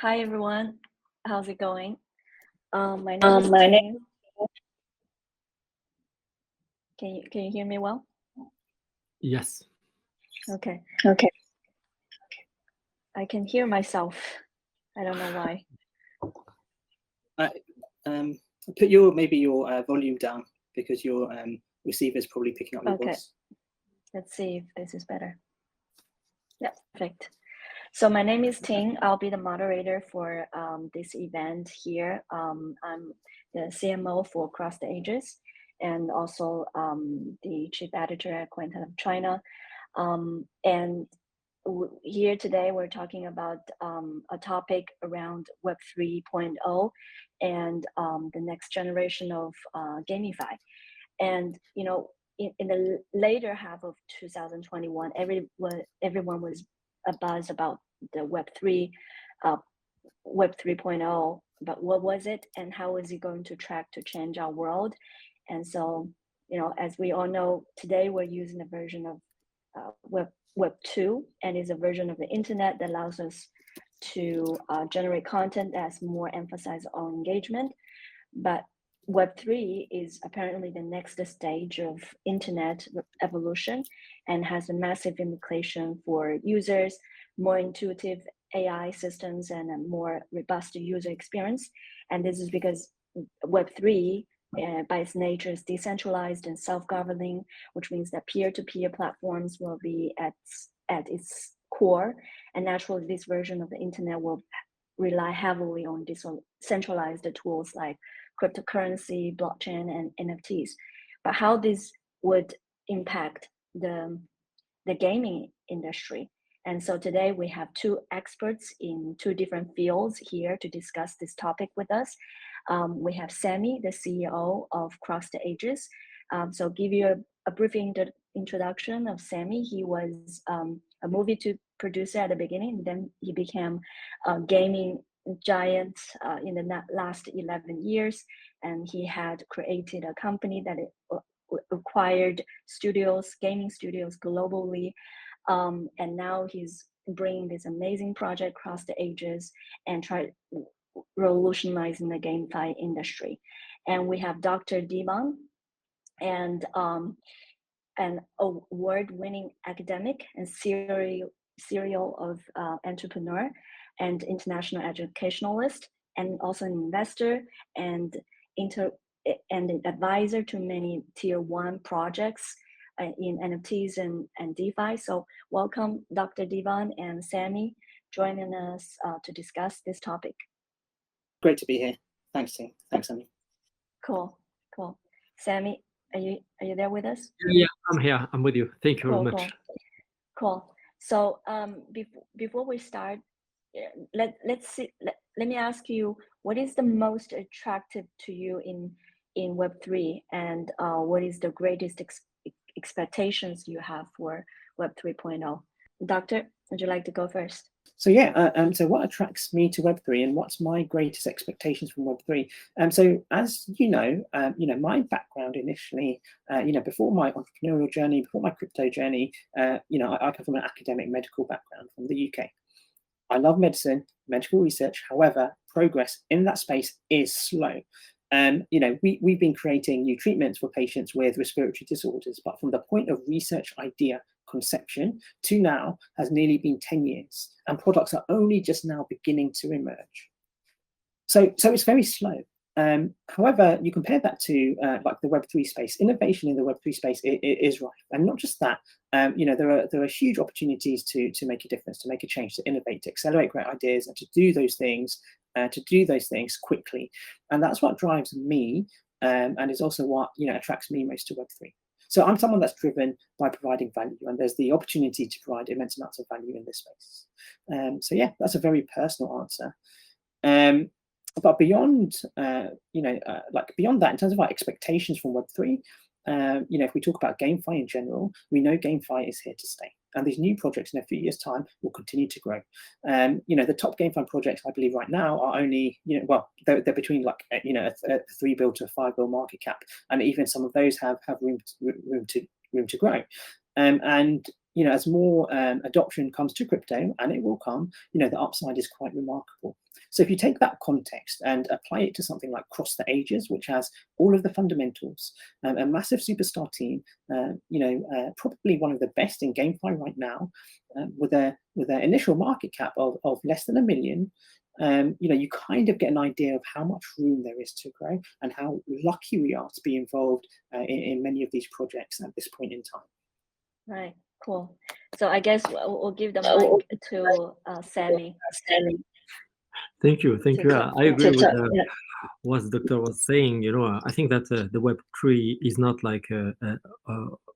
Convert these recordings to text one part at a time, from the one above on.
Hi everyone, how's it going? My name is Ting. Can you hear me well? Yes. Okay. Okay. I can hear myself. I don't know why. Put your volume down because your receiver is probably picking up your voice. Let's see if this is better. Yeah, perfect. So my name is Ting. I'll be the moderator for this event here. I'm the CMO for Across the Ages and also the chief editor at Quantum of China. And here today we're talking about a topic around Web 3.0 and the next generation of GameFi. And you know, in the later half of 2021, everyone was abuzz about the Web 3.0, but what was it and how is it going to track to change our world? And so, you know, as we all know, today we're using a version of Web 2, and is a version of the internet that allows us to generate content that's more emphasized on engagement. But Web 3 is apparently the next stage of internet evolution and has a massive implication for users, more intuitive AI systems, and a more robust user experience. And this is because Web 3, by its nature, is decentralized and self-governing, which means that peer-to-peer platforms will be at its core. And naturally, this version of the internet will rely heavily on decentralized tools like cryptocurrency, blockchain, and NFTs. But how this would impact the gaming industry. And so today we have two experts in two different fields here to discuss this topic with us. We have Sami, the CEO of Across the Ages. So give you a brief introduction of Sami. He was a movie producer at the beginning, then he became a gaming giant in the last 11 years, and he had created a company that acquired gaming studios globally, and now he's bringing this amazing project Across the Ages and try revolutionizing the GameFi industry. And we have Dr. Deeban, and an award-winning academic and serial of entrepreneur and international educationalist, and also an investor and an advisor to many tier 1 projects in NFTs and DeFi. So welcome Dr. Deeban and Sami joining us to discuss this topic. Great to be here. Thanks, Tim. Thanks, Sami. Cool. Sami, are you there with us? Yeah, I'm here. I'm with you. Thank you very much. Cool. So before we start, let me ask you, what is the most attractive to you in Web3, and what is the greatest expectations you have for Web 3.0? Doctor, would you like to go first? So yeah, so what attracts me to Web3 and what's my greatest expectations from Web3? So as you know, my background initially, before my entrepreneurial journey, before my crypto journey, I come from an academic medical background from the UK. I love medicine, medical research. However, progress in that space is slow. We've been creating new treatments for patients with respiratory disorders, but from the point of research idea conception to now has nearly been 10 years, and products are only just now beginning to emerge. So it's very slow. However, you compare that to like the Web3 space. Innovation in the Web3 space is rife, and not just that. There are huge opportunities to make a difference, to make a change, to innovate, to accelerate great ideas, and to do those things quickly. And that's what drives me, and is also what attracts me most to Web3. So I'm someone that's driven by providing value, and there's the opportunity to provide immense amounts of value in this space. So yeah, that's a very personal answer. But beyond, beyond that, in terms of our expectations from Web3, if we talk about GameFi in general, we know GameFi is here to stay, and these new projects in a few years' time will continue to grow. The top GameFi projects, I believe, right now are only, they're between like a $3 billion to a $5 billion market cap, and even some of those have room to grow. And as more adoption comes to crypto, and it will come, the upside is quite remarkable. So if you take that context and apply it to something like Cross the Ages, which has all of the fundamentals, a massive superstar team, probably one of the best in GameFi right now, with an initial market cap of less than $1 million, you kind of get an idea of how much room there is to grow and how lucky we are to be involved in many of these projects at this point in time. Right, cool. So I guess we'll give the mic to Sami. Thank you. I agree with what the doctor was saying. I think that the Web3 is not like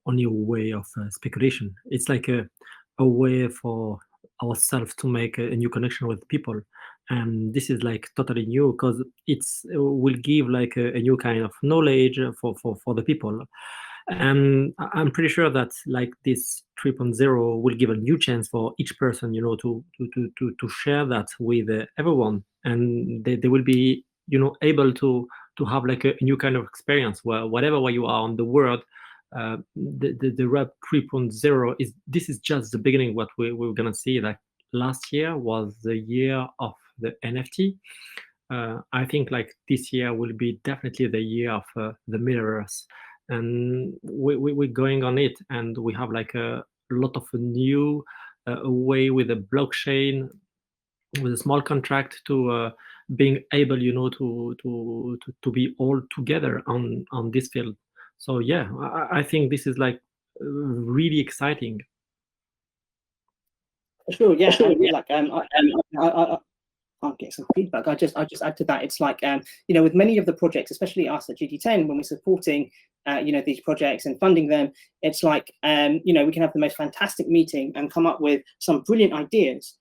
only a way of speculation. It's like a way for ourselves to make a new connection with people. And this is like totally new because it's will give like a new kind of knowledge for the people. And I'm pretty sure that like this 3.0 will give a new chance for each person, to share that with everyone, and they will be, able to have like a new kind of experience where whatever way you are on the world, the Web 3.0 is just the beginning. What we're gonna see, like last year was the year of the NFT. I think like this year will be definitely the year of the metaverse. And we're going on it, and we have like a lot of new way with a blockchain, with a small contract to being able, to be all together on this field. So yeah, I think this is like really exciting. Sure, yeah. Like I'll get some feedback. I just add to that. It's like with many of the projects, especially us at GD10, when we're supporting these projects and funding them, it's like we can have the most fantastic meeting and come up with some brilliant ideas.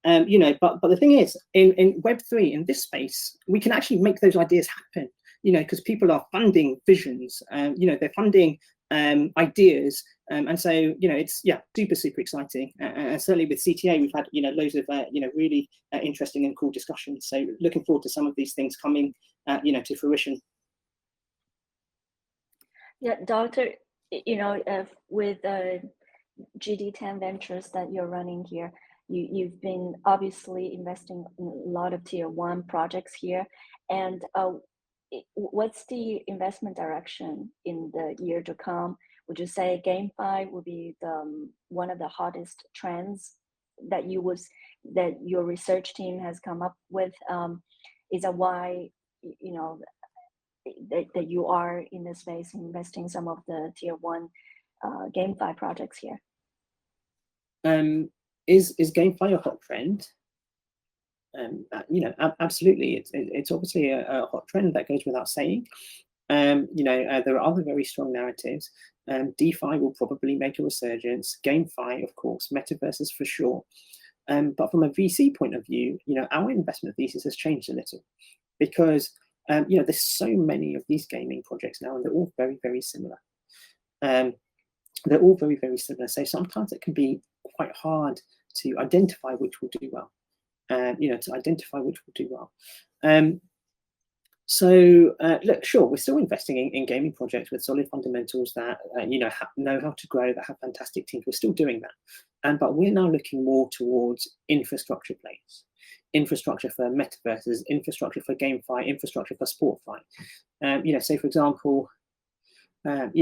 But the thing is, in Web3, in this space, we can actually make those ideas happen. Because people are funding visions. They're funding ideas. And so, it's super exciting. And certainly with CTA, we've had loads of really interesting and cool discussions. So looking forward to some of these things coming to fruition. Yeah, Doctor, with GD10 Ventures that you're running here, you've been obviously investing in a lot of tier 1 projects here. And what's the investment direction in the year to come? Would you say GameFi will be one of the hottest trends that your research team has come up with? Is that why that you are in this space investing some of the tier 1 GameFi projects here? Is GameFi a hot trend? Absolutely. It's obviously a hot trend that goes without saying. There are other very strong narratives. DeFi will probably make a resurgence. GameFi, of course, metaverses for sure. But from a VC point of view, our investment thesis has changed a little because there's so many of these gaming projects now, and they're all very, very similar. So sometimes it can be quite hard to identify which will do well. Look, sure, we're still investing in gaming projects with solid fundamentals that know how to grow, that have fantastic teams. We're still doing that, but we're now looking more towards infrastructure plays, infrastructure for metaverses, infrastructure for GameFi, infrastructure for SportFi. Say for example,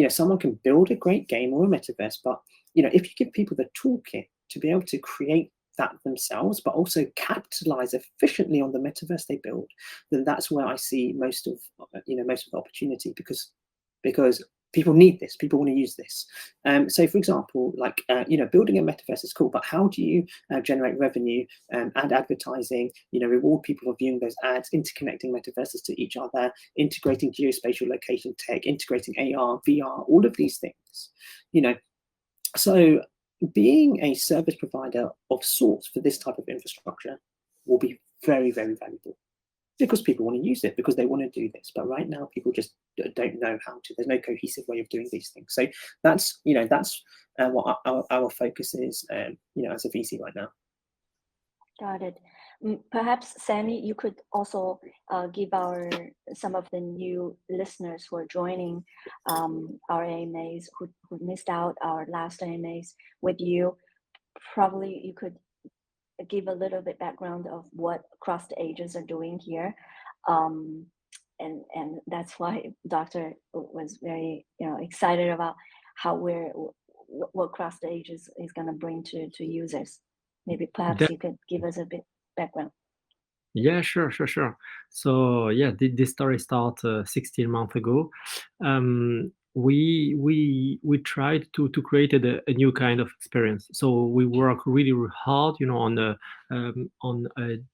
someone can build a great game or a metaverse, but if you give people the toolkit to be able to create that themselves, but also capitalize efficiently on the metaverse they build, then that's where I see most of the opportunity, because people need this, people want to use this. So for example, like building a metaverse is cool, but how do you generate revenue, add advertising, reward people for viewing those ads, interconnecting metaverses to each other, integrating geospatial location tech, integrating AR, VR, all of these things, so being a service provider of sorts for this type of infrastructure will be very, very valuable, because people want to use it, because they want to do this. But right now, people just don't know how to. There's no cohesive way of doing these things. So that's what our focus is, as a VC right now. Got it. Perhaps, Sami, you could also give some of the new listeners who are joining our AMAs, who missed out our last AMAs with you. Probably you could give a little bit background of what Across the Ages are doing here. And that's why Dr. was very excited about how what Across the Ages is going to bring to users. Maybe perhaps you could give us a bit background. Yeah, sure. So yeah, this story started 16 months ago. We tried to create a new kind of experience. So we work really hard, on a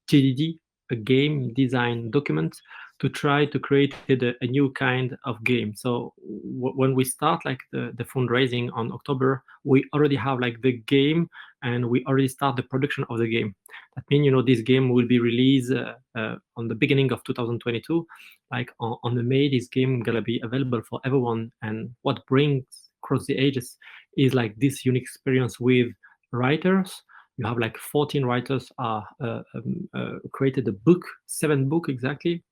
GDD, a game design document, to try to create a new kind of game. So when we start like the fundraising on October, we already have like the game, and we already start the production of the game. That means, this game will be released on the beginning of 2022. Like on the May, this game gonna be available for everyone. And what brings Across the Ages is like this unique experience with writers. You have like 14 writers created a book, 7 book exactly,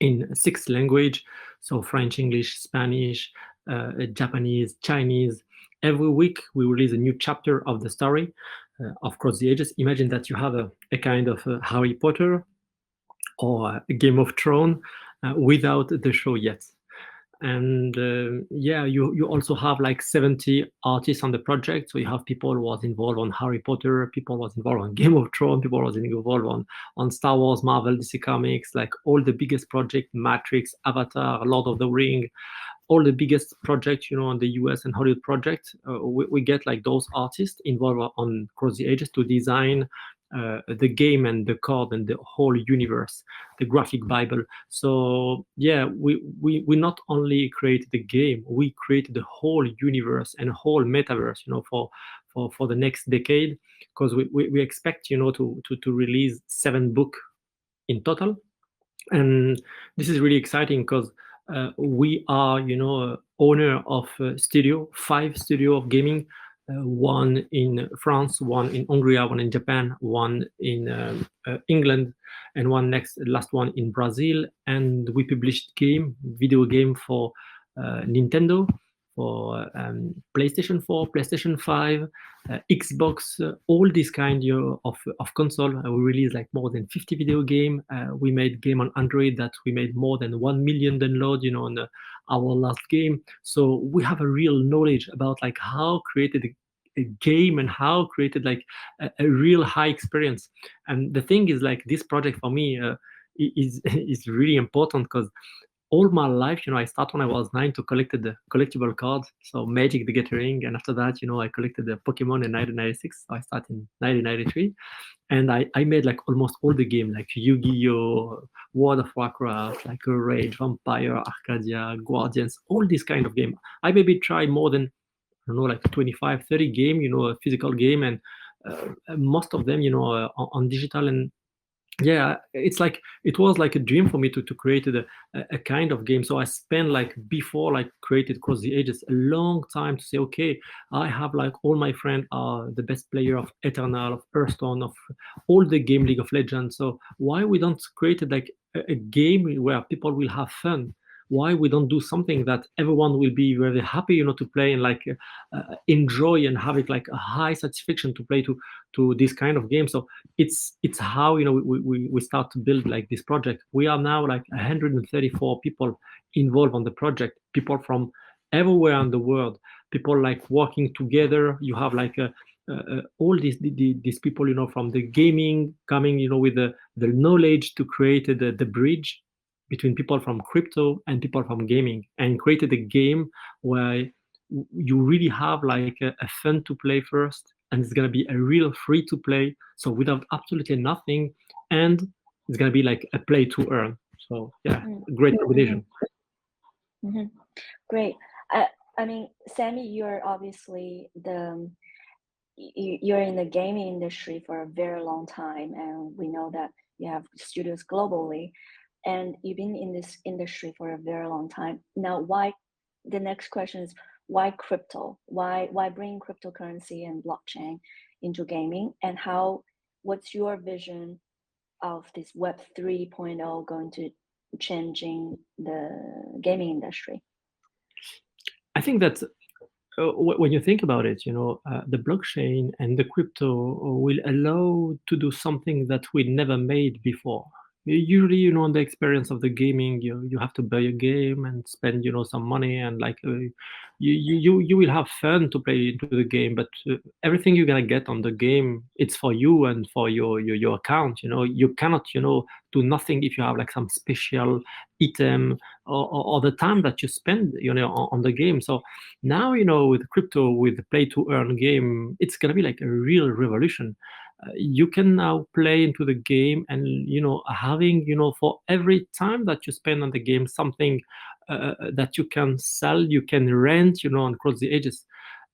in 6 language, so French, English, Spanish, Japanese, Chinese. Every week we release a new chapter of the story of Across the Ages. Imagine that you have a kind of Harry Potter or a Game of Thrones without the show yet. And yeah, you also have like 70 artists on the project. So you have people who was involved on Harry Potter, people who was involved on Game of Thrones, people who was involved on Star Wars, Marvel, DC Comics, like all the biggest projects, Matrix, Avatar, Lord of the Ring, all the biggest projects, on the US and Hollywood project. We get like those artists involved on Across the Ages to design the game and the code and the whole universe, the graphic Bible. So yeah, we not only create the game, we create the whole universe and whole metaverse, for the next decade, because we expect, to release 7 books in total. And this is really exciting because we are, owner of studio, 5 studio of gaming, 1 in France, 1 in Hungary, 1 in Japan, 1 in England, and last one in Brazil. And we published video game for Nintendo, for PlayStation 4, PlayStation 5, Xbox, all this kind of console. We released like more than 50 video game. We made game on Android that we made more than 1 million download, on our last game. So we have a real knowledge about like how created a game and how created like a real high experience. And the thing is like this project for me is really important because all my life, I started when I was 9 to collect the collectible cards, so Magic the Gathering, and after that, I collected the Pokemon in 1996. So I started in 1993, and I made like almost all the game, like Yu-Gi-Oh, World of Warcraft, like Rage, Vampire, Arcadia, Guardians, all this kind of game. I maybe try more than, I don't know, like 25, 30 game, a physical game, and most of them, on digital. And yeah, it was like a dream for me to create a kind of game. So I spent like before like created Across the Ages a long time to say, okay, I have like all my friends are the best player of Eternal, of Hearthstone, of all the game, League of Legends. So why we don't create like a game where people will have fun? Why we don't do something that everyone will be very happy, to play and like enjoy and have it like a high satisfaction to play to this kind of game. So it's how we start to build like this project. We are now like 134 people involved on the project, people from everywhere in the world, people like working together. You have like all these people, from the gaming coming, with the knowledge to create the bridge between people from crypto and people from gaming, and created a game where you really have like a fun to play first, and it's going to be a real free to play, so without absolutely nothing, and it's going to be like a play to earn. So yeah, great combination. Great. I mean, Sami, you're obviously you're in the gaming industry for a very long time, and we know that you have studios globally, and you've been in this industry for a very long time. Now, the next question is, why crypto? Why bring cryptocurrency and blockchain into gaming? And what's your vision of this Web 3.0 going to changing the gaming industry? I think that when you think about it, the blockchain and the crypto will allow to do something that we never made before. Usually, on the experience of the gaming, you have to buy a game and spend, some money, and like you will have fun to play into the game, but everything you're gonna get on the game, it's for you and for your account. You cannot, do nothing if you have like some special item or the time that you spend, on the game. So now, with crypto, with the play to earn game, it's gonna be like a real revolution. You can now play into the game, and having for every time that you spend on the game, something that you can sell, you can rent, and across the ages.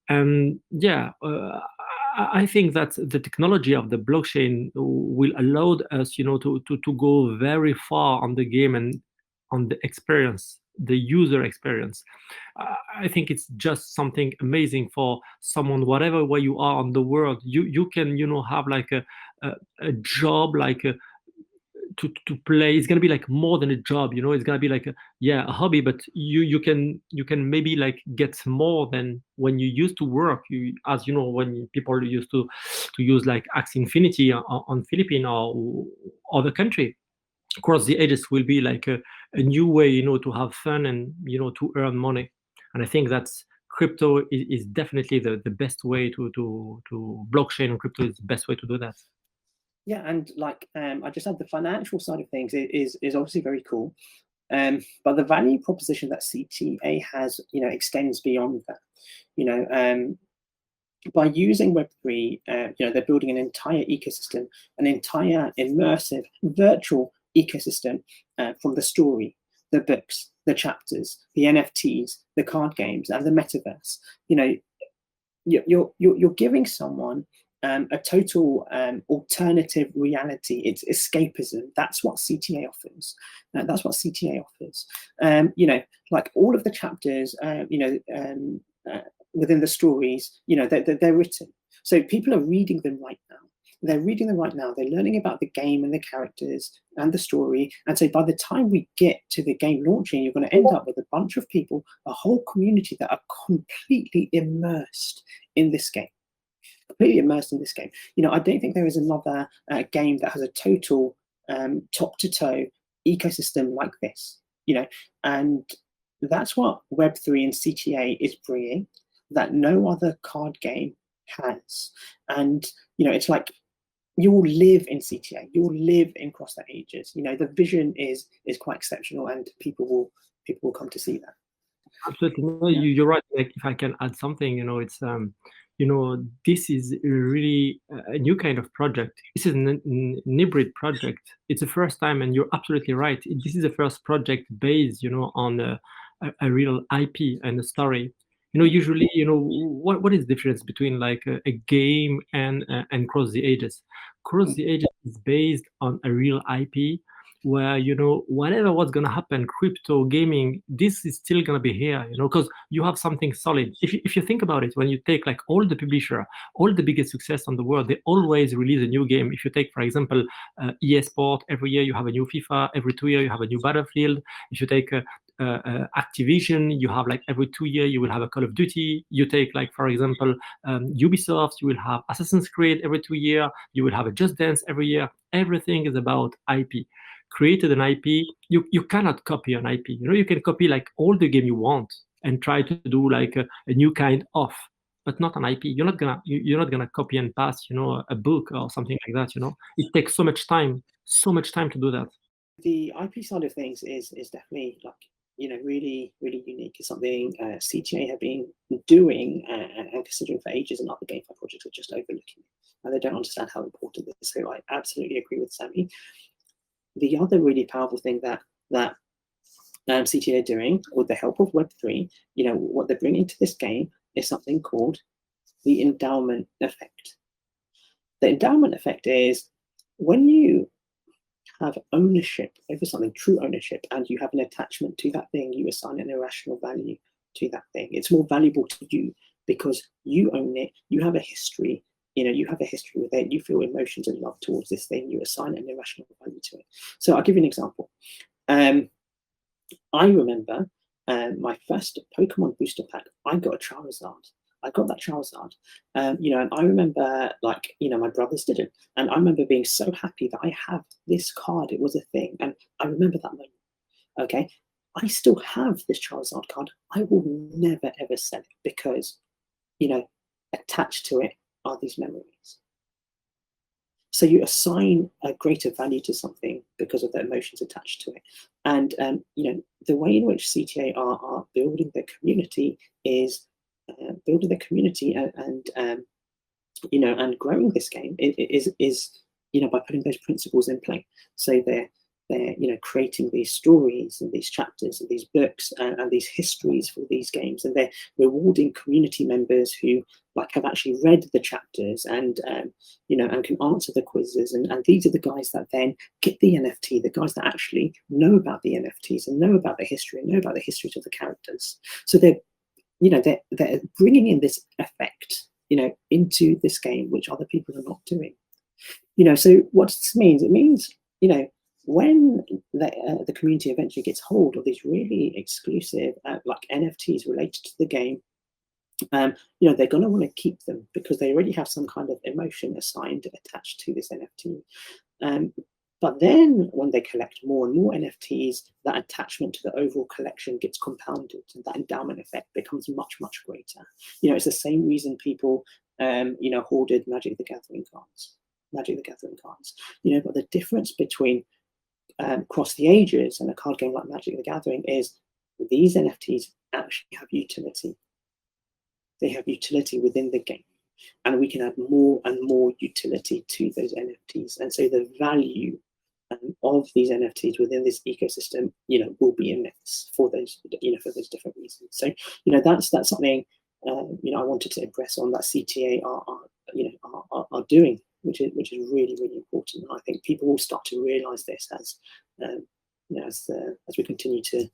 And yeah, I think that the technology of the blockchain will allow us, to go very far on the game and on the experience, the user experience. I think it's just something amazing for someone, whatever way you are on the world. You can, have like a job, like to play. It's gonna be like more than a job. It's gonna be like a hobby, but you can maybe like get more than when you used to work. As you know, when people used to use like Axie Infinity on Philippines or other country. Across the ages will be like a new way, to have fun and to earn money. And I think that's crypto is definitely the best way to blockchain, and crypto is the best way to do that. Yeah, and like I just said, the financial side of things is obviously very cool, but the value proposition that CTA has, extends beyond that. By using Web3, they're building an entire ecosystem, an entire immersive virtual ecosystem from the story, the books, the chapters, the NFTs, the card games, and the metaverse. You're giving someone a total alternative reality. It's escapism. That's what CTA offers. Like all of the chapters, within the stories, they're written. So people are reading them right now. They're learning about the game and the characters and the story. And so by the time we get to the game launching, you're going to end up with a bunch of people, a whole community that are completely immersed in this game. I don't think there is another game that has a total top-to-toe ecosystem like this. And that's what Web3 and CTA is bringing, that no other card game has. And it's like you will live in CTA, you will live in Cross the Ages. The vision is quite exceptional, and people will come to see that. Absolutely, no, you're right. Like, if I can add something, it's this is really a new kind of project. This is an hybrid project. It's the first time, and you're absolutely right. This is the first project based, on a real IP and a story. Usually, what is the difference between like a game and Cross the Ages? Cross the Ages is based on a real IP, where whatever what's gonna happen, crypto gaming, this is still gonna be here, because you have something solid. If you think about it, when you take like all the publisher, all the biggest success on the world, they always release a new game. If you take, for example, EA Sport, every year you have a new FIFA, every 2 years you have a new Battlefield. If you take Activision, you have like every 2 years you will have a Call of Duty. You take like, for example, Ubisoft, you will have Assassin's Creed every 2 years. You will have a Just Dance every year. Everything is about IP. Created an IP, you cannot copy an IP. You can copy like all the game you want and try to do like a new kind of, but not an IP. You're not gonna copy and paste, a book or something like that. It takes so much time to do that. The IP side of things is definitely like really, really unique. It's something CTA have been doing and considering for ages, and other GameFi projects are just overlooking, and they don't understand how important this is. So I absolutely agree with Sami. The other really powerful thing that CTA are doing with the help of Web3, what they're bringing to this game is something called the Endowment Effect. The Endowment Effect is when you have ownership over something, true ownership, and you have an attachment to that thing, you assign an irrational value to that thing. It's more valuable to you because you own it, you have a history you have a history with it, you feel emotions and love towards this thing, you assign an irrational value to it. So I'll give you an example. I remember my first Pokemon booster pack, I got a Charizard. I got that Charizard, and I remember, like, my brothers didn't, and I remember being so happy that I have this card. It was a thing, and I remember that moment. Okay, I still have this Charizard card. I will never ever sell it because, attached to it are these memories. So you assign a greater value to something because of the emotions attached to it. And the way in which CTA are building their community is building their community and growing this game is by putting those principles in play. So they're creating these stories and these chapters and these books and these histories for these games, and they're rewarding community members who have actually read the chapters and and can answer the quizzes, and these are the guys that then get the NFT, the guys that actually know about the NFTs and know about the history and know about the histories of the characters. So they're bringing in this effect into this game, which other people are not doing. So what this means, it means when the community eventually gets hold of these really exclusive NFTs related to the game, they're going to want to keep them because they already have some kind of emotion assigned attached to this NFT. But then when they collect more and more NFTs, that attachment to the overall collection gets compounded, and that endowment effect becomes much, much greater. It's the same reason people hoarded Magic the Gathering cards. But the difference between Cross the Ages and a card game like Magic the Gathering is these NFTs actually have utility. They have utility within the game, and we can add more and more utility to those NFTs. And so the value of these NFTs within this ecosystem, will be immense for those, for those different reasons. So, that's something, I wanted to impress on that CTA are doing, which is really, really important. And I think people will start to realize this as we continue to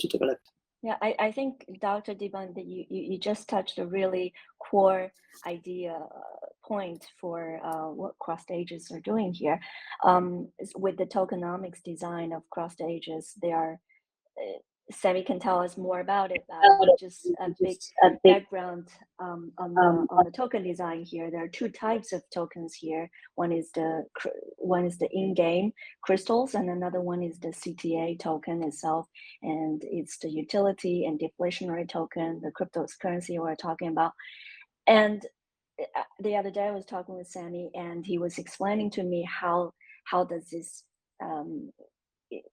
develop. Yeah, I think, Dr. Deeban, that you just touched a really core idea point for what Crossed Ages are doing here. With the tokenomics design of Crossed Ages, they are, Sami can tell us more about it, but just a big background on the token design here. There are two types of tokens here. One is the in-game crystals, and another one is the CTA token itself, and it's the utility and deflationary token, the cryptocurrency we're talking about. And the other day I was talking with Sami, and he was explaining to me how does this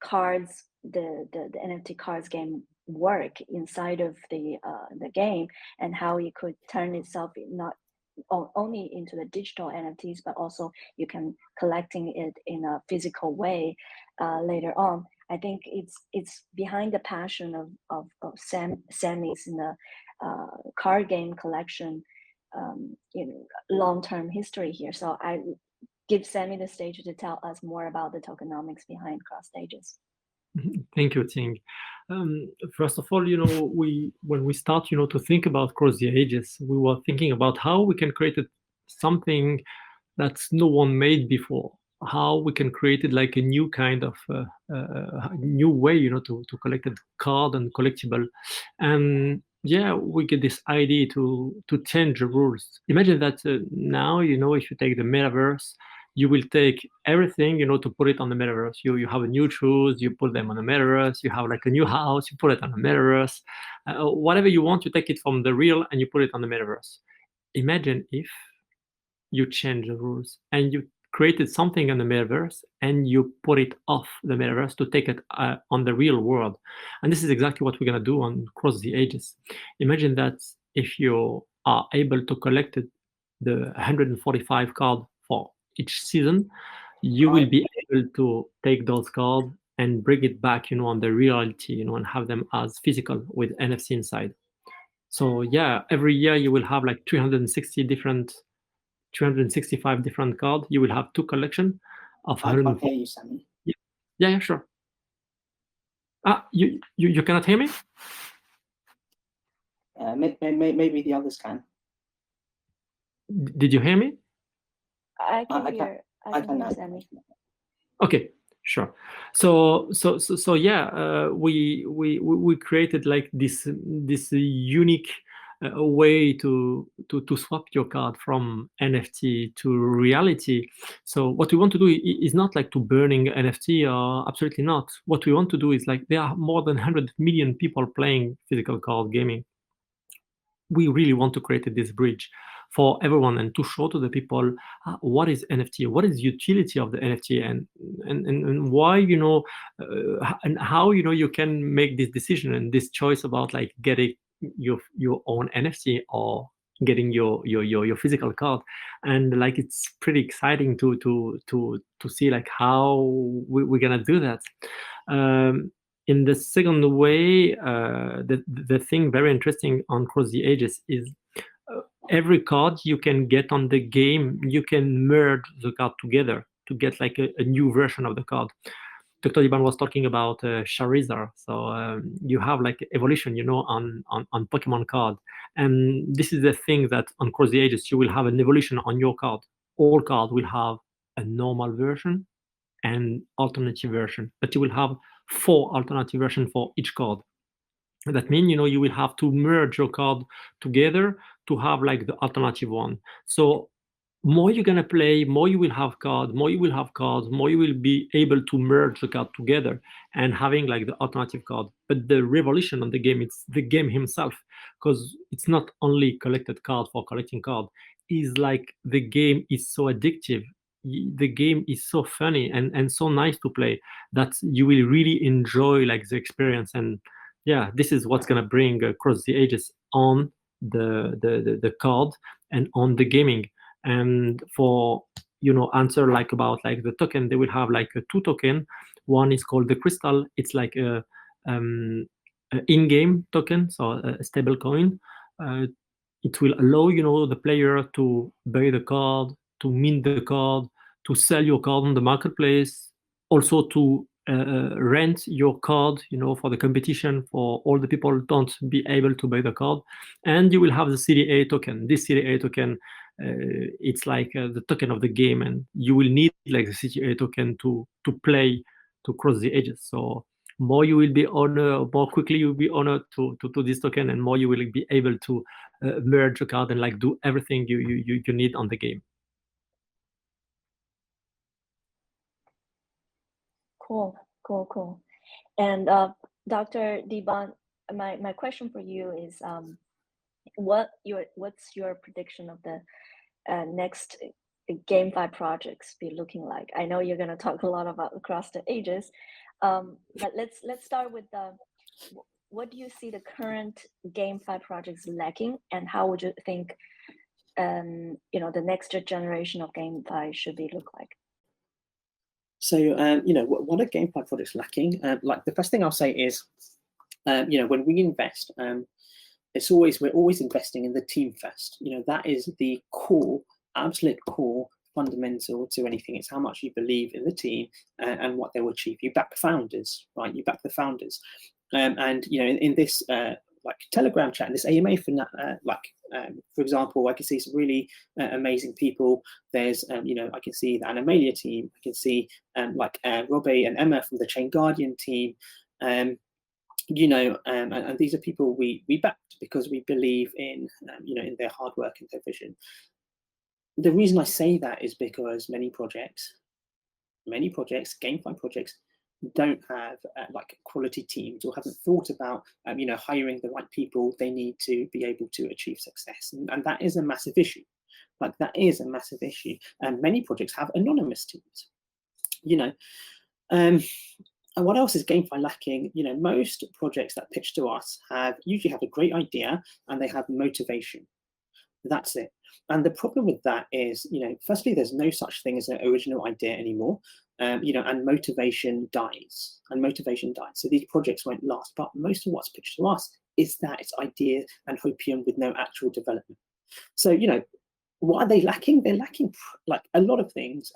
cards, the NFT cards game work inside of the game, and how it could turn itself not only into the digital NFTs, but also you can collecting it in a physical way later on. I think it's behind the passion of Sami's in the card game collection, long-term history here. So I give Sami the stage to tell us more about the tokenomics behind Crossed Ages. Thank you, Ting. First of all, when we start, to think about Cross the Ages, we were thinking about how we can create something that's no one made before. How we can create it like a new kind of new way, to collect a card and collectible. And yeah, we get this idea to change the rules. Imagine that now, if you take the metaverse, you will take everything, to put it on the metaverse. You have a new shoes, you put them on the metaverse. You have like a new house, you put it on the metaverse. Whatever you want, you take it from the real and you put it on the metaverse. Imagine if you change the rules and you created something on the metaverse and you put it off the metaverse to take it on the real world. And this is exactly what we're going to do on Cross the Ages. Imagine that if you are able to collect the 145 cards for each season, you will be able to take those cards and bring it back, on the reality, and have them as physical with NFC inside. So yeah, every year you will have like 265 different cards. You will have two collections of 100. I can't hear you, Sami. Yeah, sure. You cannot hear me? Maybe the others can. Did you hear me? I can hear Sami. Okay, sure. So yeah, we created like this unique way to swap your card from NFT to reality. So what we want to do is not like to burning NFT, or absolutely not. What we want to do is like, there are more than 100 million people playing physical card gaming. We really want to create this bridge for everyone and to show to the people what is NFT, what is the utility of the NFT, and why, and how, you can make this decision and this choice about like getting your own NFT or getting your physical card. And like, it's pretty exciting to see like how we're gonna do that. In the second way, the thing very interesting on Cross the Ages is every card you can get on the game, you can merge the card together to get like a new version of the card. Dr. Deeban was talking about Charizard. So you have like evolution, on Pokemon card. And this is the thing that on Cross the Ages, you will have an evolution on your card. All cards will have a normal version and alternative version, but you will have 4 alternative versions for each card. That means, you will have to merge your card together to have like the alternative one. So more you're gonna play, more you will have cards, more you will be able to merge the card together and having like the alternative card. But the revolution on the game, it's the game himself, because it's not only collected card for collecting card. Is like the game is so addictive. The game is so funny and so nice to play that you will really enjoy like the experience. And yeah, this is what's gonna bring Across the Ages on the card and on the gaming. And for answer like about like the token, they will have like 2 token. One is called the crystal. It's like a in-game token, so a stable coin. It will allow the player to buy the card, to mint the card, to sell your card on the marketplace, also to rent your card, for the competition, for all the people who don't be able to buy the card. And you will have the CDA token. This CDA token, it's like the token of the game, and you will need like the CDA token to play, to Cross the Ages. So more you will be honored, more quickly you'll be honored to this token, and more you will be able to merge a card and like do everything you need on the game. Cool. And Dr. Deeban, my question for you is, what's your prediction of the next GameFi projects be looking like? I know you're going to talk a lot about Across the Ages, but let's start with what do you see the current GameFi projects lacking, and how would you think the next generation of GameFi should look like? So, what are GameFi projects lacking? Like, the first thing I'll say is, when we invest, we're always investing in the team first. That is the core, absolute core, fundamental to anything. It's how much you believe in the team and what they will achieve. You back the founders, right? You back the founders. And in this like Telegram chat, in this AMA for example, I can see some really amazing people. There's I can see the Animalia team. I can see Robbie and Emma from the Chain Guardian team. And these are people we backed because we believe in in their hard work and their vision. The reason I say that is because many projects, GameFi projects, don't have quality teams, or haven't thought about hiring the right people they need to be able to achieve success, and that is a massive issue. That is a massive issue. And many projects have anonymous teams. What else is GameFi lacking? Most projects that pitch to us usually have a great idea and they have motivation. That's it. And the problem with that is, firstly, there's no such thing as an original idea anymore, and motivation dies. So these projects won't last. But most of what's pitched to us is that it's idea and hopium with no actual development. So, what are they lacking? They're lacking like a lot of things.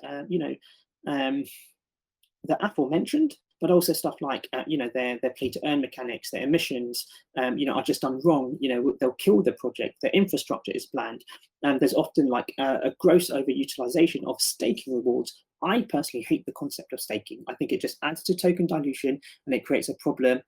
The aforementioned, but also stuff like their play to earn mechanics, their emissions, are just done wrong. They'll kill the project. Their infrastructure is bland, and there's often like a gross overutilization of staking rewards. I personally hate the concept of staking. I think it just adds to token dilution, and it creates a problem,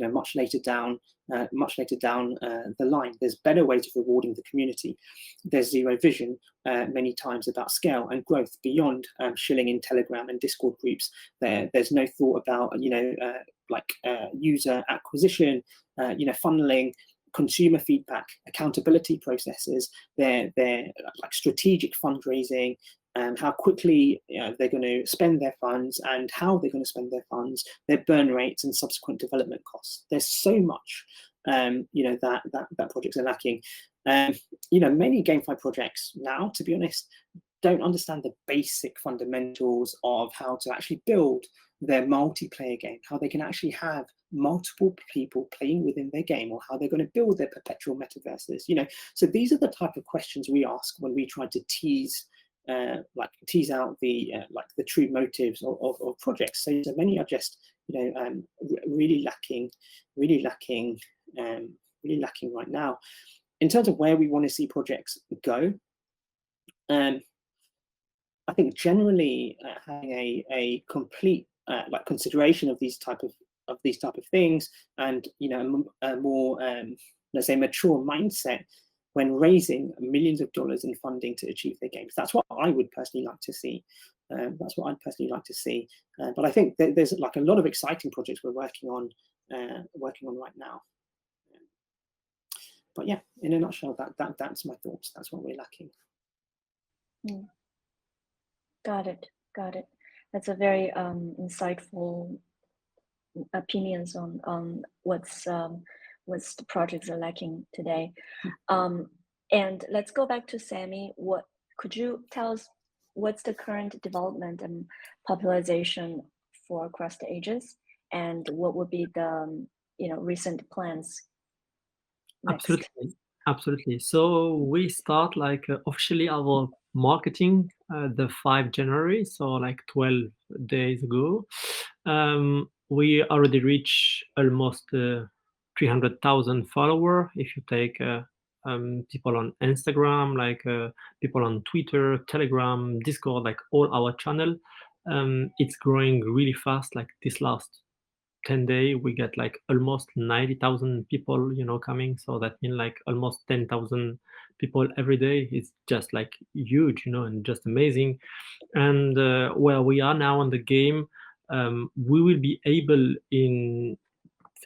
much later down the line. There's better ways of rewarding the community. There's zero vision many times about scale and growth beyond shilling in Telegram and Discord groups. There's no thought about user acquisition, funneling, consumer feedback, accountability processes. They're like strategic fundraising. How quickly they're going to spend their funds and how they're going to spend their funds, their burn rates and subsequent development costs. There's so much, that projects are lacking. Many GameFi projects now, to be honest, don't understand the basic fundamentals of how to actually build their multiplayer game, how they can actually have multiple people playing within their game, or how they're going to build their perpetual metaverses. So these are the type of questions we ask when we try to tease out the true motives of projects. So many are just really lacking right now. In terms of where we want to see projects go, I think generally having a complete consideration of these type of things, and a more let's say mature mindset when raising millions of dollars in funding to achieve their games. That's what I would personally like to see. But I think there's like a lot of exciting projects we're working on right now. But yeah, in a nutshell, that's my thoughts. That's what we're lacking. Got it. That's a very insightful opinions on what's the projects are lacking today. And let's go back to Sami. What could you tell us? What's the current development and popularization for across the ages, and what would be the recent plans next? Absolutely. So we start officially our marketing the 5 January, so like 12 days ago. We already reached almost 300,000 followers. If you take people on Instagram, people on Twitter, Telegram, Discord, like all our channel, it's growing really fast. Like this last 10 days, we get like almost 90,000 people, coming. So that means like almost 10,000 people every day. It's just like huge, and just amazing. And where we are now on the game, we will be able in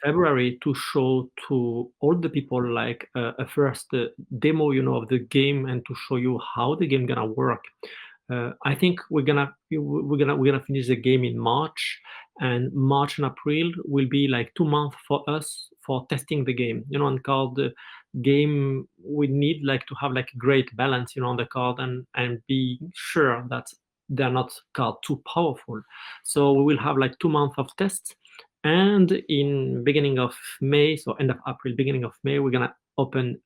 February to show to all the people like a first demo, of the game, and to show you how the game gonna work. I think we're gonna finish the game in March, and March and April will be like 2 months for us for testing the game. On card the game, we need to have like great balance, on the card, and be sure that they're not card too powerful. So we will have like 2 months of tests. And in beginning of May, so end of April, beginning of May, we're gonna open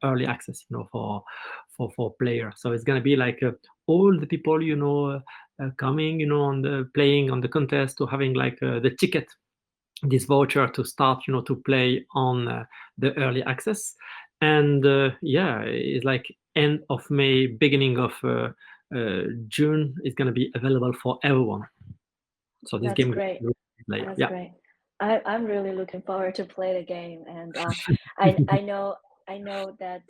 early access, for players. So it's gonna be like all the people, coming, on the playing on the contest, to having like the ticket, this voucher to start, to play on the early access. And it's like end of May, beginning of June is gonna be available for everyone. So this game great. That's great. I'm really looking forward to play the game, and I know that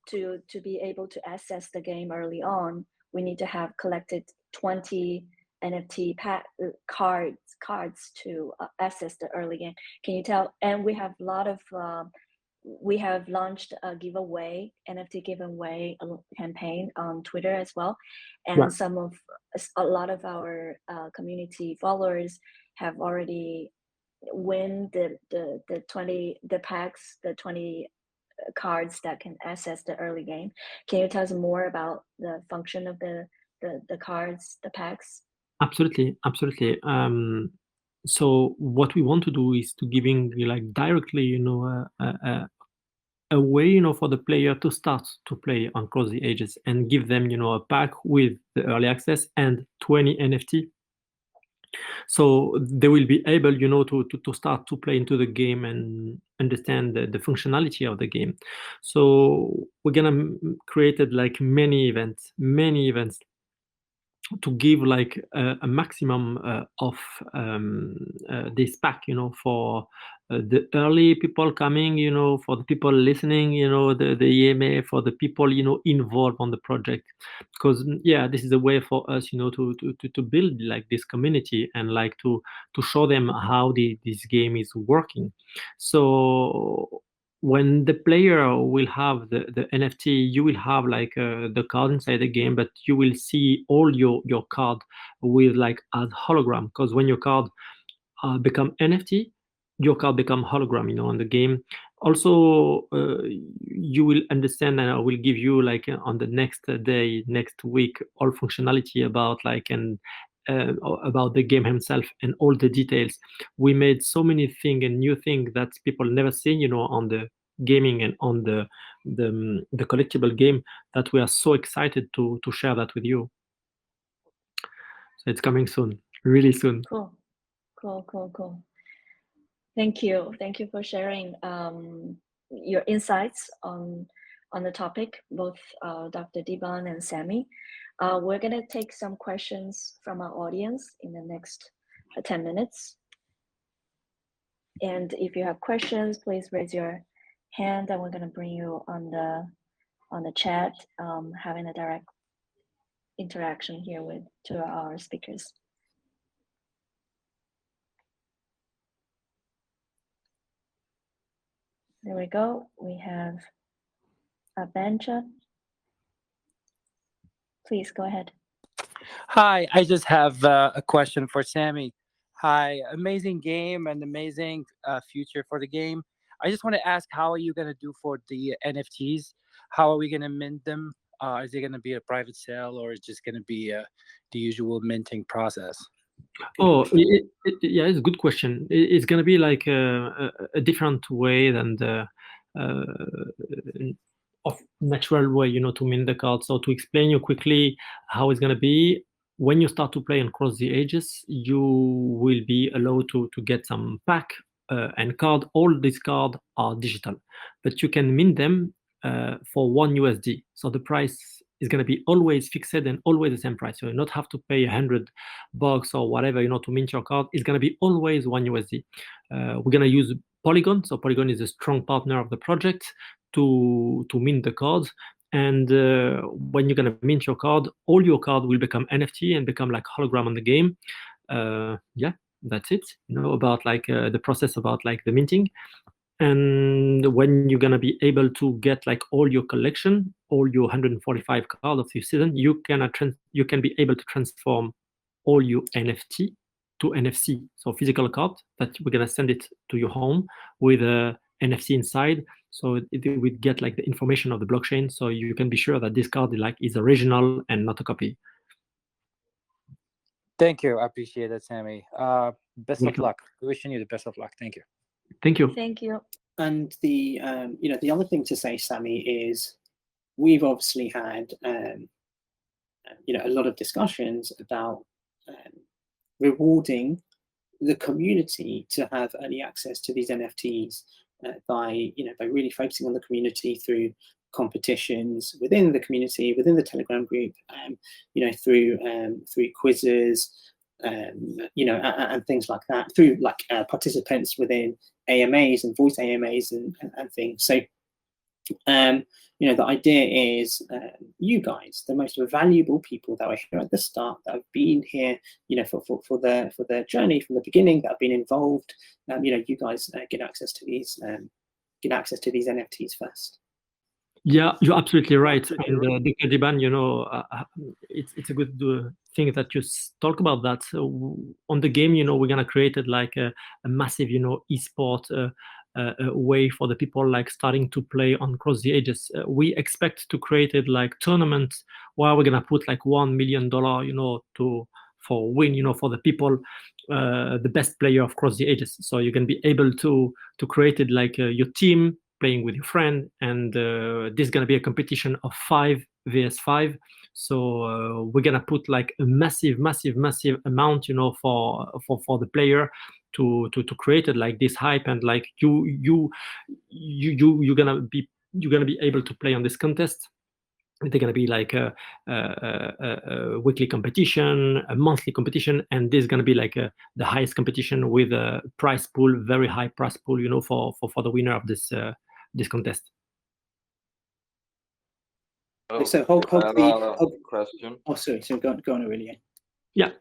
to be able to access the game early on, we need to have collected 20 NFT cards to access the early game. Can you tell? And we have a lot of we have launched a giveaway, NFT giveaway campaign on Twitter as well, and a lot of our community followers have already win the 20 packs, the 20 cards that can access the early game. Can you tell us more about the function of the cards, the packs? Absolutely. So what we want to do is to giving directly, a way, for the player to start to play on Cross the Ages, and give them, a pack with the early access and 20 NFT. So they will be able, to start to play into the game and understand the functionality of the game. So we're gonna created like many events to give like a maximum of this pack, for the early people coming, for the people listening, the EMA, for the people, involved on the project. Because this is a way for us, to build like this community and like to show them how this game is working. So when the player will have the NFT, you will have like the card inside the game, but you will see all your card with like as hologram. Because when your card become NFT, your card become hologram, on the game. Also, you will understand, and I will give you like on the next day, next week, all functionality about like about the game himself and all the details. We made so many things and new things that people never seen, on the gaming and on the collectible game, that we are so excited to share that with you. So it's coming soon, really soon. Cool. Thank you for sharing your insights on the topic, both Dr. Deeban and Sami. We're going to take some questions from our audience in the next 10 minutes. And if you have questions, please raise your hand and we're going to bring you on the chat, having a direct interaction here to our speakers. There we go. We have a venture. Please go ahead. Hi, I just have a question for Sami. Hi, amazing game and amazing future for the game. I just want to ask, how are you going to do for the NFTs? How are we going to mint them? Is it going to be a private sale, or is it just going to be the usual minting process? Oh, it's a good question. It's going to be like a different way than the of natural way, to mint the card. So to explain you quickly how it's going to be, when you start to play and cross the ages, you will be allowed to get some pack and card. All these cards are digital, but you can mint them for $1 USD. So the price is going to be always fixed and always the same price. So you not have to pay $100 or whatever, to mint your card. It's going to be always $1 USD. We're going to use Polygon. So Polygon is a strong partner of the project to mint the cards. And when you're going to mint your card, all your card will become NFT and become like hologram on the game. That's it, about like the process about like the minting. And when you're going to be able to get like all your collection, all your 145 cards of your season, you can be able to transform all your NFT to NFC, so physical card that we're going to send it to your home with a NFC inside. So it would get like the information of the blockchain, so you can be sure that this card is original and not a copy. Thank you. I appreciate that, Sami. Best of luck. Wishing you the best of luck. Thank you. Thank you. Thank you. And the the other thing to say, Sami, is we've obviously had a lot of discussions about rewarding the community to have early access to these NFTs by really focusing on the community through competitions within the community, within the Telegram group, through quizzes, and things like that, through like participants within AMAs and voice AMAs and things. So the idea is you guys, the most valuable people that are here at the start, that have been here, for the journey from the beginning, that have been involved, you guys get access to these NFTs first. Yeah, you're absolutely right. And Dr. Deeban, it's a good thing that you talk about that. So on the game, we're gonna create like a massive, esport way for the people like starting to play on Cross the Ages. We expect to create it like tournaments where we're gonna put like $1 million, for win, for the people, the best player of Cross the Ages. So you can be able to create it like your team playing with your friend, and this is going to be a competition of 5 vs 5. So we're gonna put like a massive amount, you know, for the player to create it, like this hype, and like you're gonna be able to play on this contest. They're going to be like a weekly competition, a monthly competition, and this is going to be like the highest competition with a prize pool, very high prize pool, you know, for the winner of this contest. Oh, so hold the question. Oh, sorry. So go on, Aurelien. Yeah.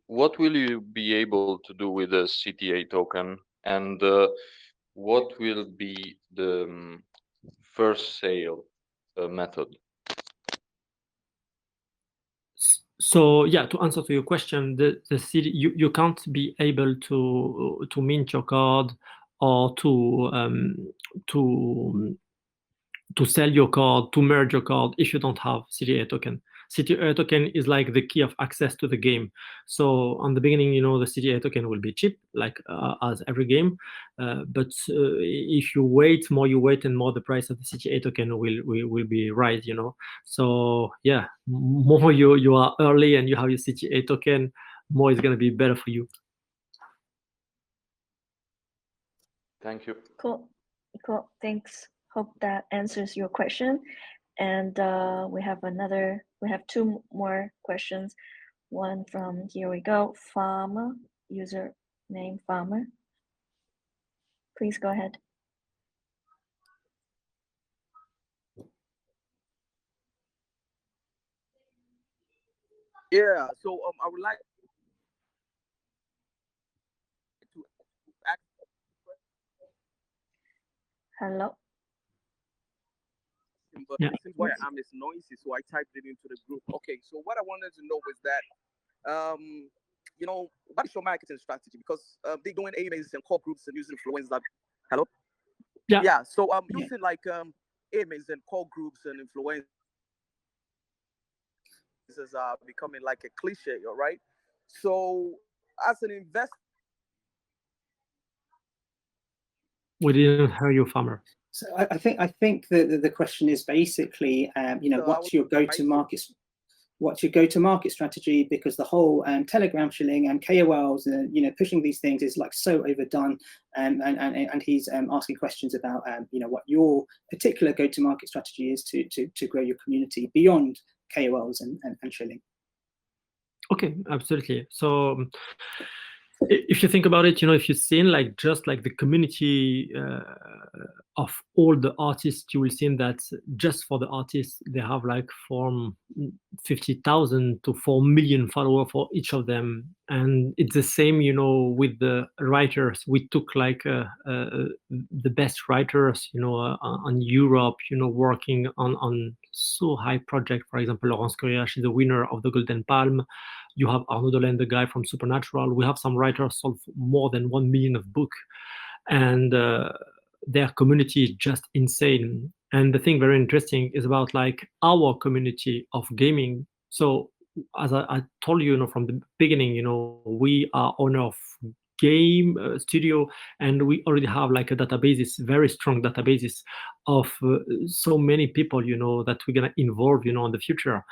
What will you be able to do with the CTA token, and what will be the first sale method? So yeah, to answer to your question, the CD, you can't be able to mint your card or to sell your card, to merge your card if you don't have CTA token. CTA token is like the key of access to the game. So on the beginning, you know, the CTA token will be cheap, like as every game. But if you wait, and more the price of the CTA token will be rise, you know. So yeah, more you are early and you have your CTA token, more is going to be better for you. Thank you. Cool. Thanks. Hope that answers your question. And we have two more questions. One from, here we go, Farmer, username Farmer. Please go ahead. Yeah, so I would like to ask. Hello. But yeah. it seems where I am is noisy, so I typed it into the group. Okay, so what I wanted to know was that, you know, what is your marketing strategy? Because they're doing AMAs and core groups and using influencers. Hello. Yeah. So using like AMAs and core groups and influencers are becoming like a cliche, all right? So as an investor, we didn't hear you, Farmer. So I think the question is basically, you know, what's your go-to-market strategy? Because the whole Telegram shilling and KOLs, you know, pushing these things is like so overdone, and he's asking questions about, you know, what your particular go-to-market strategy is to grow your community beyond KOLs and shilling. Okay, absolutely. So if you think about it, you know, if you've seen like just like the community of all the artists, you will see that just for the artists, they have like from 50,000 to 4 million followers for each of them. And it's the same, you know, with the writers. We took like the best writers, you know, on Europe, you know, working on so high project. For example, Laurence Curiache is the winner of the Golden Palm. You have Arnaud Dolen, the guy from Supernatural. We have some writers sold more than 1 million of book, and their community is just insane. And the thing very interesting is about like our community of gaming. So as I told you, you know, from the beginning, you know, we are owner of game studio, and we already have like a databases, very strong databases of so many people, you know, that we're gonna involve, you know, in the future.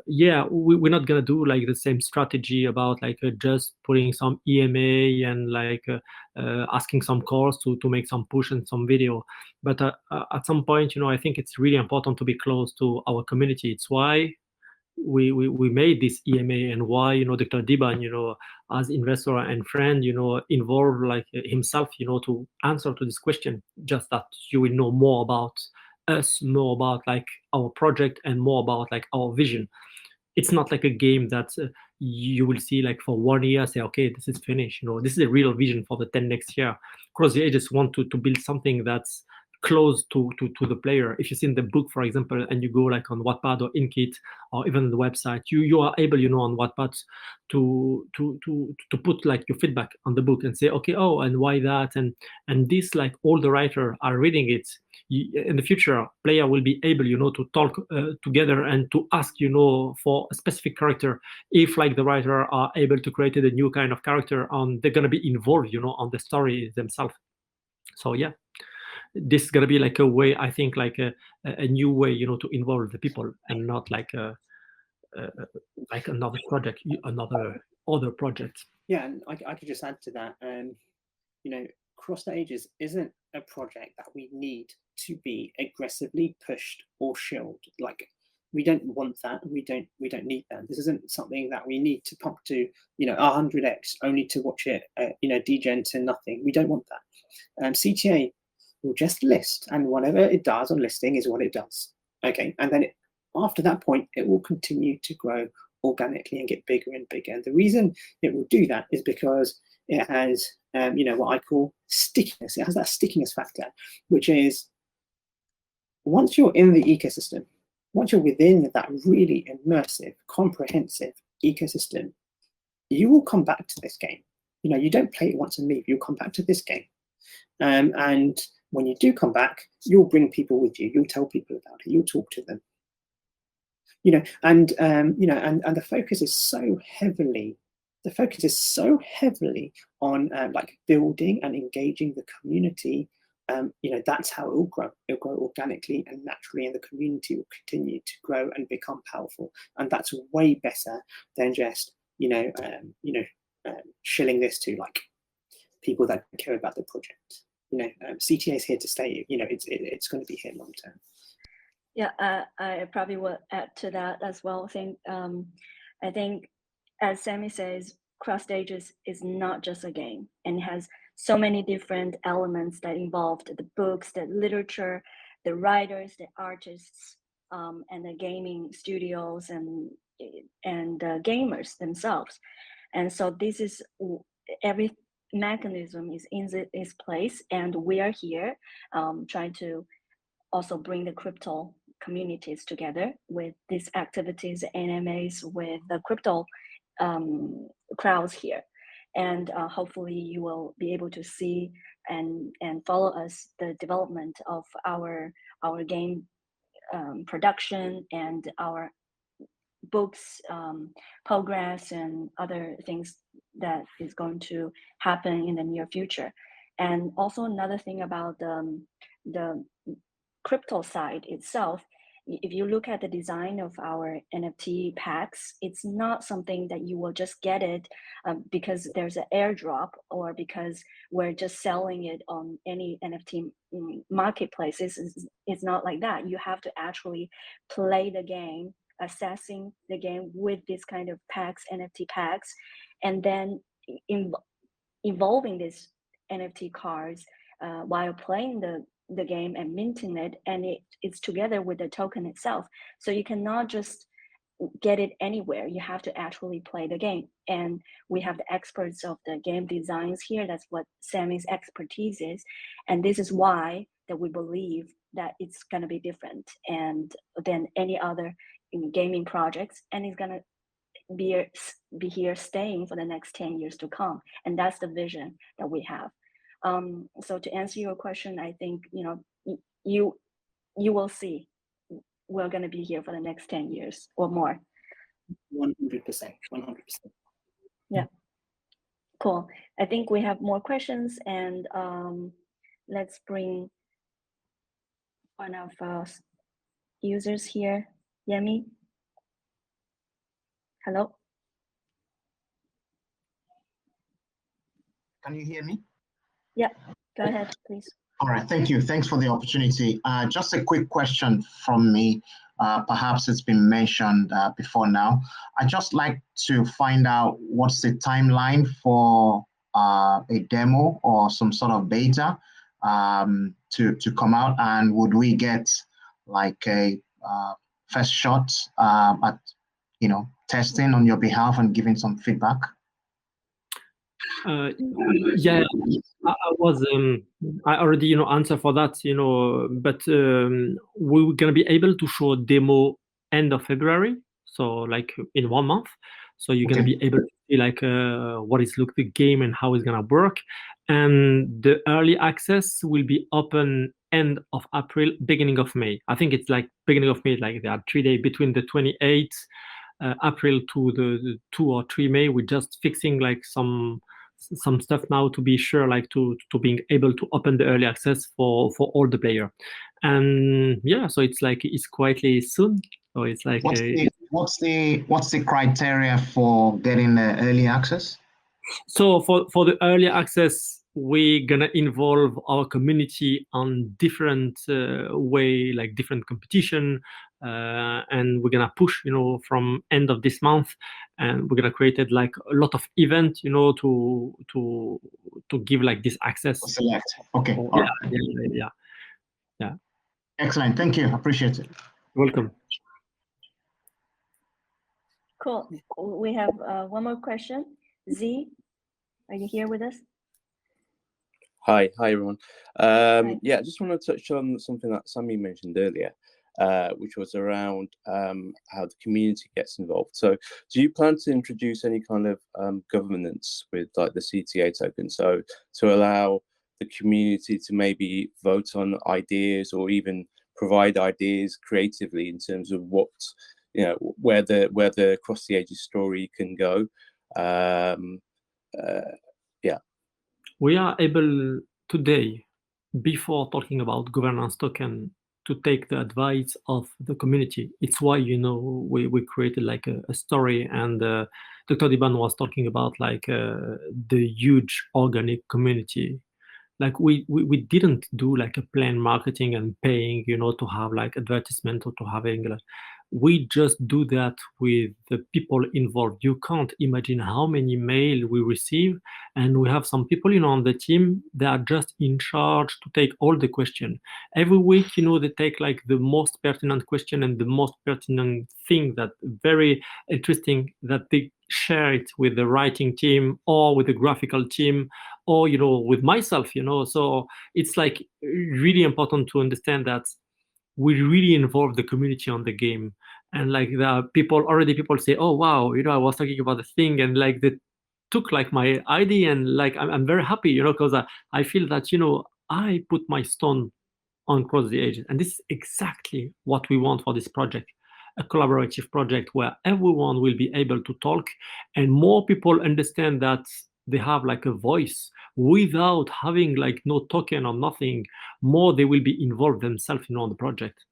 Yeah, we're not gonna do like the same strategy about like just putting some EMA and like asking some calls to make some push and some video. But at some point, you know, I think it's really important to be close to our community. It's why we made this EMA, and why, you know, Dr. Deeban, you know, as investor and friend, you know, involved like himself, you know, to answer to this question, just that you will know more about us, more about like our project, and more about like our vision. It's not like a game that you will see like for 1 year, say, okay, this is finished. You know, this is a real vision for the 10 next year. Cross the Ages want to build something that's close to the player. If you see in the book, for example, and you go like on Wattpad or Inkit or even the website, you are able, you know, on Wattpad to put like your feedback on the book and say, okay, oh, and why that, and this, like all the writers are reading it. In the future, player will be able, you know, to talk together and to ask, you know, for a specific character. If like the writer are able to create a new kind of character, they're gonna be involved, you know, on the story themselves. So yeah, this is gonna be like a way, I think, like a new way, to involve the people, and not like another project, other project. Yeah, and I could just add to that. Cross the Ages isn't a project that we need to be aggressively pushed or shilled. Like, we don't want that. We don't need that. This isn't something that we need to pump to 100x only to watch it degen to nothing. We don't want that. CTA will just list, and whatever it does on listing is what it does. Okay, and then after that point, it will continue to grow organically and get bigger and bigger. And the reason it will do that is because it has what I call stickiness. It has that stickiness factor, which is, once you're in the ecosystem, once you're within that really immersive, comprehensive ecosystem, you will come back to this game. You don't play it once and leave. You'll come back to this game. And when you do come back, you'll bring people with you. You'll tell people about it. You'll talk to them. And the focus is so heavily on like building and engaging the community. That's how it will grow. It'll grow organically and naturally, and the community will continue to grow and become powerful. And that's way better than just shilling this to like people that care about the project. CTA is here to stay. It's going to be here long term. Yeah, I probably will add to that as well. I think, as Sami says, Cross Ages is not just a game, and it has so many different elements that involved the books, the literature, the writers, the artists, and the gaming studios and gamers themselves. And so this is, every mechanism is in its place, and we are here trying to also bring the crypto communities together with these activities, NMAs, with the crypto crowds here. And hopefully you will be able to see and follow us, the development of our game production and our books progress and other things that is going to happen in the near future. And also another thing about the crypto side itself, if you look at the design of our NFT packs, it's not something that you will just get it because there's an airdrop, or because we're just selling it on any NFT marketplaces. It's not like that. You have to actually play the game, assessing the game with this kind of packs, NFT packs, and then evolving these NFT cards while playing the game and minting it, and it's together with the token itself. So you cannot just get it anywhere. You have to actually play the game. And we have the experts of the game designs here. That's what Sami's expertise is. And this is why that we believe that it's going to be different and than any other gaming projects, and it's going to be here staying for the next 10 years to come. And that's the vision that we have. So to answer your question, I think you will see we're going to be here for the next 10 years or more. 100%. Yeah, cool. I think we have more questions, and let's bring one of our users here. Yemi, hello. Can you hear me? Yeah, go ahead, please. All right, thank you. Thanks for the opportunity. Just a quick question from me. Perhaps it's been mentioned before now. I'd just like to find out what's the timeline for a demo or some sort of beta to come out, and would we get like a first shot at testing on your behalf and giving some feedback? Yeah, I already answer for that, but we're gonna be able to show a demo end of February, so like in 1 month. So you're gonna be able to see like what is the game and how it's gonna work. And the early access will be open end of April, beginning of May. I think it's like beginning of May, like there are 3 days between the 28th April to the 2 or 3 May. We're just fixing like some some stuff now to be sure, like to being able to open the early access for all the player. And yeah, so it's like it's quietly soon. So it's like what's the criteria for getting the early access? So for the early access, we're gonna involve our community on different way, like different competition, and we're gonna push, from end of this month, and we're gonna create like a lot of event, to give like this access. Select. Okay. Yeah. Excellent. Thank you. Appreciate it. Welcome. Cool. We have one more question. Z, are you here with us? Hi everyone. Hi. Yeah, I just want to touch on something that Sami mentioned earlier, which was around how the community gets involved. So do you plan to introduce any kind of governance with like the CTA token, so to allow the community to maybe vote on ideas or even provide ideas creatively in terms of what, where the Across the Ages story can go? Yeah. We are able today, before talking about governance token, to take the advice of the community. It's why, we created like a story, and Dr. Deeban was talking about like the huge organic community. Like we didn't do like a planned marketing and paying, to have like advertisement or to having we just do that with the people involved. You can't imagine how many mail we receive, and we have some people, on the team, they are just in charge to take all the question. Every week, they take like the most pertinent question and the most pertinent thing that very interesting, that they share it with the writing team or with the graphical team or, with myself, so it's like really important to understand that we really involve the community on the game. And like people say, oh wow, I was talking about the thing, and like they took like my idea, and like I'm very happy, because I feel that I put my stone on Cross the Ages, and this is exactly what we want for this project, a collaborative project where everyone will be able to talk, and more people understand that they have like a voice without having like no token or nothing. More they will be involved themselves, on the project.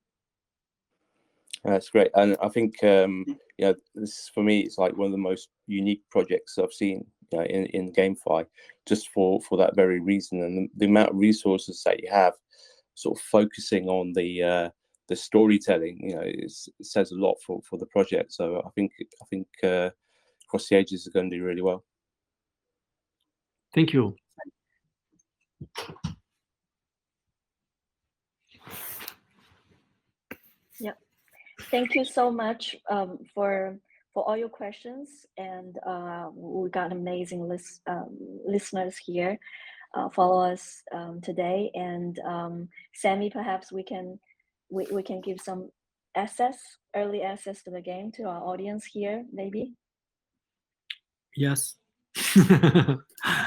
That's great, and I think this for me, it's like one of the most unique projects I've seen in GameFi, just for that very reason, and the amount of resources that you have, sort of focusing on the storytelling. It says a lot for the project. So I think Cross the Ages is going to do really well. Thank you. Yeah, thank you so much for all your questions, and we got amazing listeners here follow us today. And Sami, perhaps we can give some early access to the game to our audience here, maybe. Yes.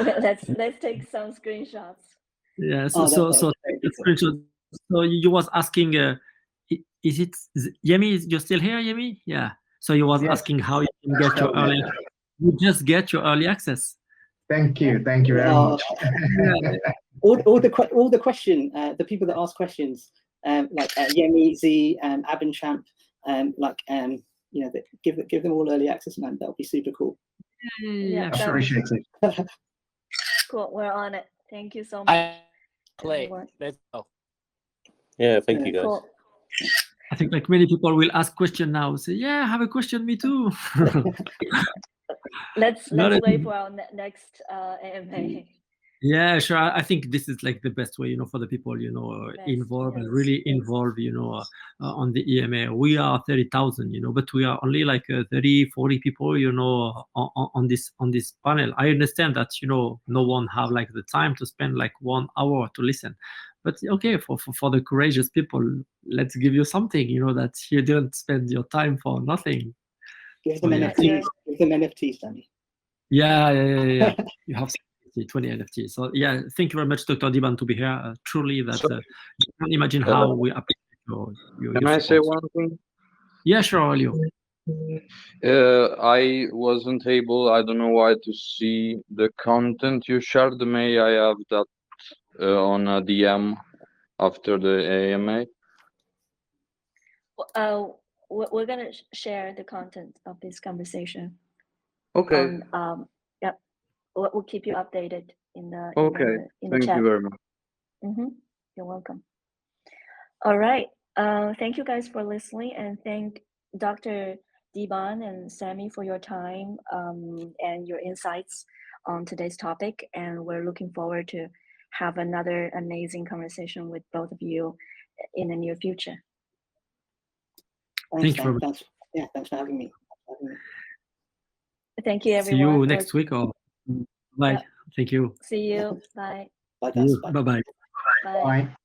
let's take some screenshots. Yes. So you was asking, is it Yemi? You're still here, Yemi? Yeah. So you was asking how you can get your early. You just get your early access. Thank you very much. all the question, the people that ask questions, like Yemi, Z, Abenchamp, give them all early access, man. That'll be super cool. Yeah, appreciate it. Cool, we're on it. Thank you so much. Let's go. Yeah, thank you guys. Cool. I think like many people will ask question now. Say, yeah, I have a question. Me too. let's wait for our next AMA. Yeah, sure. I think this is like the best way, for the people, involved and really involved, on the EMA. We are 30,000, but we are only like 30, 40 people, on this panel. I understand that, no one have like the time to spend like 1 hour to listen. But okay, for the courageous people, let's give you something, that you didn't spend your time for nothing. Give them NFTs. Give them NFTs, Danny. Yeah. You have 20 NFTs. So yeah, thank you very much, Dr. Deeban, to be here. Truly, that you can't imagine how we appreciate your Can I say one thing? Yeah, sure, Olio. I wasn't able, I don't know why, to see the content you shared. May I have that on a DM after the AMA? We're gonna share the content of this conversation. Okay. Yep. We'll keep you updated in the in the Thank chat. you very much. You're welcome. All right. Thank you guys for listening, and thank Dr. Deeban and Sami for your time and your insights on today's topic. And we're looking forward to have another amazing conversation with both of you in the near future. Thanks, Thank you. thanks. Yeah, thanks for having me. Thank you, everyone. See you next week or bye. Yep. Thank you. See you. Bye. Bye, guys. Bye. Bye-bye. Bye. Bye.